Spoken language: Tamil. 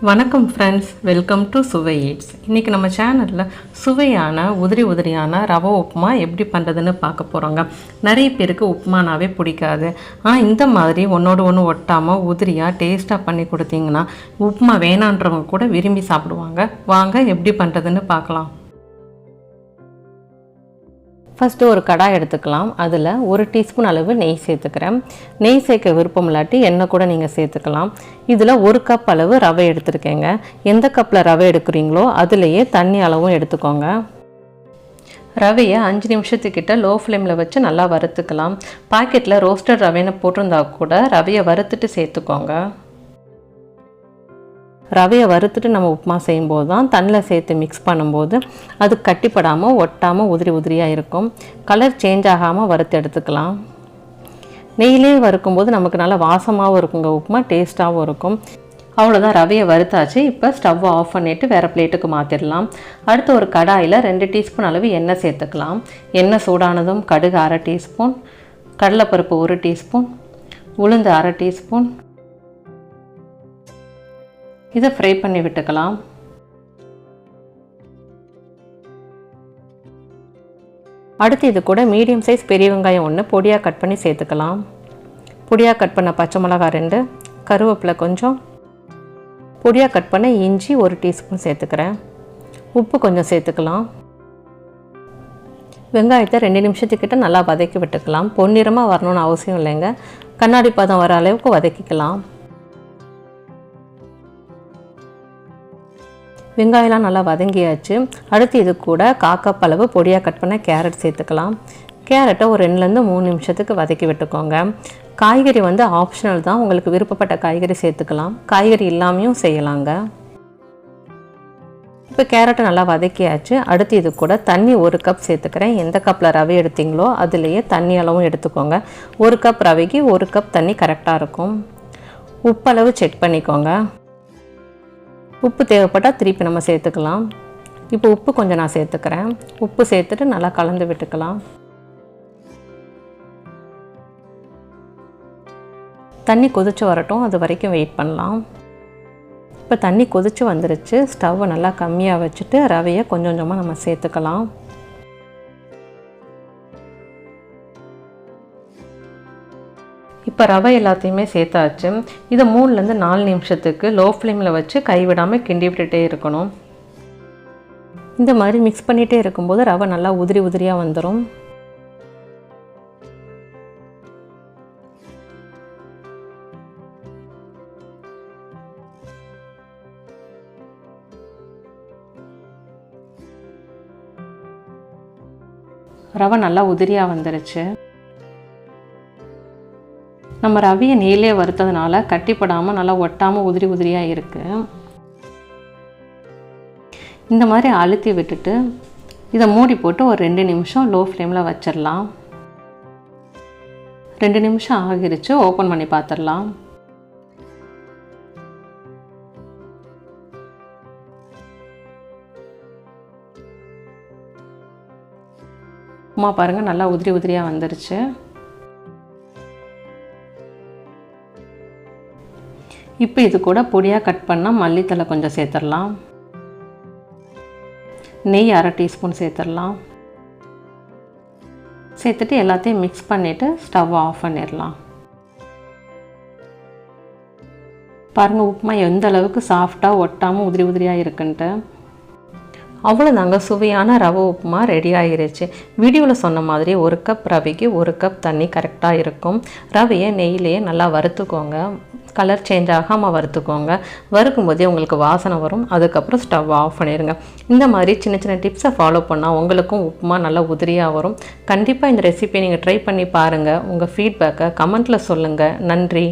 வணக்கம் ஃப்ரெண்ட்ஸ், வெல்கம் டு சுவையீட்ஸ். இன்றைக்கி நம்ம சேனலில் சுவையான உதிரியான ரவை உப்புமா எப்படி பண்ணுறதுன்னு பார்க்க போகிறோங்க. நிறைய பேருக்கு உப்புமானாவே பிடிக்காது. ஆனால் இந்த மாதிரி ஒன்றோடு ஒன்று ஒட்டாமல் உதிரியாக டேஸ்ட்டாக பண்ணி கொடுத்தீங்கன்னா உப்புமா வேணான்றவங்க கூட விரும்பி சாப்பிடுவாங்க. வாங்க எப்படி பண்ணுறதுன்னு பார்க்கலாம். ஃபஸ்ட்டு ஒரு கடாய் எடுத்துக்கலாம். அதில் 1 டீஸ்பூன் அளவு நெய் சேர்த்துக்கிறேன். நெய் சேர்க்க விருப்பம் இல்லாட்டி எண்ணெய் கூட நீங்கள் சேர்த்துக்கலாம். இதில் 1 கப் அளவு ரவை எடுத்துருக்கேங்க. எந்த கப்பில் ரவை எடுக்கிறீங்களோ அதுலேயே தண்ணி அளவும் எடுத்துக்கோங்க. ரவையை 5 நிமிஷத்துக்கிட்ட லோ ஃப்ளேமில் வச்சு நல்லா வறுத்துக்கலாம். பாக்கெட்டில் ரோஸ்டட் ரவைன்னு போட்டிருந்தா கூட ரவையை வறுத்துட்டு சேர்த்துக்கோங்க. ரவையை வறுத்துட்டு நம்ம உப்புமா செய்யும்போது தான் தண்ணியில் சேர்த்து மிக்ஸ் பண்ணும்போது அது கட்டிப்படாமல் ஒட்டாமல் உதிரியாக இருக்கும். கலர் சேஞ்ச் ஆகாமல் வறுத்து எடுத்துக்கலாம். நெய்யிலே வறுக்கும்போது நமக்கு நல்லா வாசமாகவும் இருக்குங்க, உப்புமா டேஸ்ட்டாகவும் இருக்கும். அவ்வளோதான், ரவையை வறுத்தாச்சு. இப்போ ஸ்டவ்வை ஆஃப் பண்ணிவிட்டு வேறு பிளேட்டுக்கு மாற்றிடலாம். அடுத்து ஒரு கடாயில் 2 டீஸ்பூன் அளவு எண்ணெய் சேர்த்துக்கலாம். எண்ணெய் சூடானதும் கடுகு 1/2 டீஸ்பூன், கடலைப்பருப்பு 1 டீஸ்பூன், உளுந்து 1/2 டீஸ்பூன், இதை ஃப்ரை பண்ணி விட்டுக்கலாம். அடுத்து இது கூட மீடியம் சைஸ் பெரிய வெங்காயம் 1 பொடியாக கட் பண்ணி சேர்த்துக்கலாம். பொடியாக கட் பண்ண பச்சை மிளகாய் 2, கருவேப்பிலை கொஞ்சம், பொடியாக கட் பண்ண இஞ்சி 1 டீஸ்பூன் சேர்த்துக்கிறேன். உப்பு கொஞ்சம் சேர்த்துக்கலாம். வெங்காயத்தை 2 நிமிஷத்துக்கிட்ட நல்லா வதக்கி விட்டுக்கலாம். பொன்னிறமாக வரணும்னு அவசியம் இல்லைங்க, கண்ணாடி பதம் வர அளவுக்கு வதக்கிக்கலாம். வெங்காயம்லாம் நல்லா வதங்கியாச்சு. அடுத்து இது கூட 1/4 கப் அளவு பொடியாக கட் பண்ண கேரட் சேர்த்துக்கலாம். கேரட்டை ஒரு 2லேருந்து 3 நிமிஷத்துக்கு வதக்கி விட்டுக்கோங்க. காய்கறி ஆப்ஷனல் தான், உங்களுக்கு விருப்பப்பட்ட காய்கறி சேர்த்துக்கலாம். காய்கறி இல்லாமையும் செய்யலாங்க. இப்போ கேரட்டை நல்லா வதக்கியாச்சு. அடுத்து இது கூட தண்ணி 1 கப் சேர்த்துக்கிறேன். எந்த கப்பில் ரவை எடுத்தீங்களோ அதுலேயே தண்ணி அளவும் எடுத்துக்கோங்க. 1 கப் ரவைக்கு 1 கப் தண்ணி கரெக்டாக இருக்கும். உப்பளவு செக் பண்ணிக்கோங்க. உப்பு தேவைப்பட்டால் திருப்பி நம்ம சேர்த்துக்கலாம். இப்போ உப்பு கொஞ்சம் நான் சேர்த்துக்கிறேன். உப்பு சேர்த்துட்டு நல்லா கலந்து விட்டுக்கலாம். தண்ணி கொதிச்சு வரட்டும், அது வரைக்கும் வெயிட் பண்ணலாம். இப்போ தண்ணி கொதிச்சு வந்துருச்சு. ஸ்டவ்வை நல்லா கம்மியாக வச்சுட்டு ரவையை கொஞ்சம் கொஞ்சமாக நம்ம சேர்த்துக்கலாம். இப்போ ரவை எல்லாத்தையுமே சேர்த்தாச்சு. இதை 3லேருந்து 4 நிமிஷத்துக்கு லோ ஃப்ளேமில் வச்சு கைவிடாமல் கிண்டி விட்டுட்டே இருக்கணும். இந்த மாதிரி மிக்ஸ் பண்ணிகிட்டே இருக்கும்போது ரவை நல்லா உதிரியாக வந்துடும். ரவை நல்லா உதிரியாக வந்துருச்சு. நம்ம ரவையை நெய்யிலே வறுத்ததுனால கட்டிப்படாமல் நல்லா ஒட்டாமல் உதிரியாக இருக்குது. இந்த மாதிரி அழுத்தி விட்டுட்டு இதை மூடி போட்டு ஒரு 2 நிமிஷம் லோ ஃப்ளேமில் வச்சிடலாம். 2 நிமிஷம் ஆகிருச்சு. ஓப்பன் பண்ணி பார்த்துடலாம். உப்புமா பாருங்கள், நல்லா உதிரியாக வந்துருச்சு. இப்போ இது கூட பொடியாக கட் பண்ணால் மல்லித்தலை கொஞ்சம் சேர்த்துடலாம். நெய் 1/2 டீஸ்பூன் சேர்த்துடலாம். சேர்த்துட்டு எல்லாத்தையும் மிக்ஸ் பண்ணிவிட்டு ஸ்டவ்வை ஆஃப் பண்ணிடலாம். பாருங்கள், உப்புமா எந்த அளவுக்கு சாஃப்டாக ஒட்டாமல் உதிரியாக இருக்குன்ட்டு. அவ்வளோதாங்க, சுவையான ரவை உப்புமா ரெடி ஆகிருச்சு. வீடியோவில் சொன்ன மாதிரி 1 கப் ரவைக்கு 1 கப் தண்ணி கரெக்டாக இருக்கும். ரவையை நெய்யிலேயே நல்லா வறுத்துக்கோங்க. கலர் சேஞ்ச் ஆகாமல் வறுத்துக்கோங்க. வறுக்கும்போதே உங்களுக்கு வாசனை வரும். அதுக்கப்புறம் ஸ்டவ் ஆஃப் பண்ணிடுங்க. இந்த மாதிரி சின்ன டிப்ஸை ஃபாலோ பண்ணால் உங்களுக்கும் உப்புமா நல்லா உதிரியாக வரும். கண்டிப்பாக இந்த ரெசிபியை நீங்கள் ட்ரை பண்ணி பாருங்கள். உங்கள் ஃபீட்பேக்கை கமெண்ட்டில் சொல்லுங்கள். நன்றி.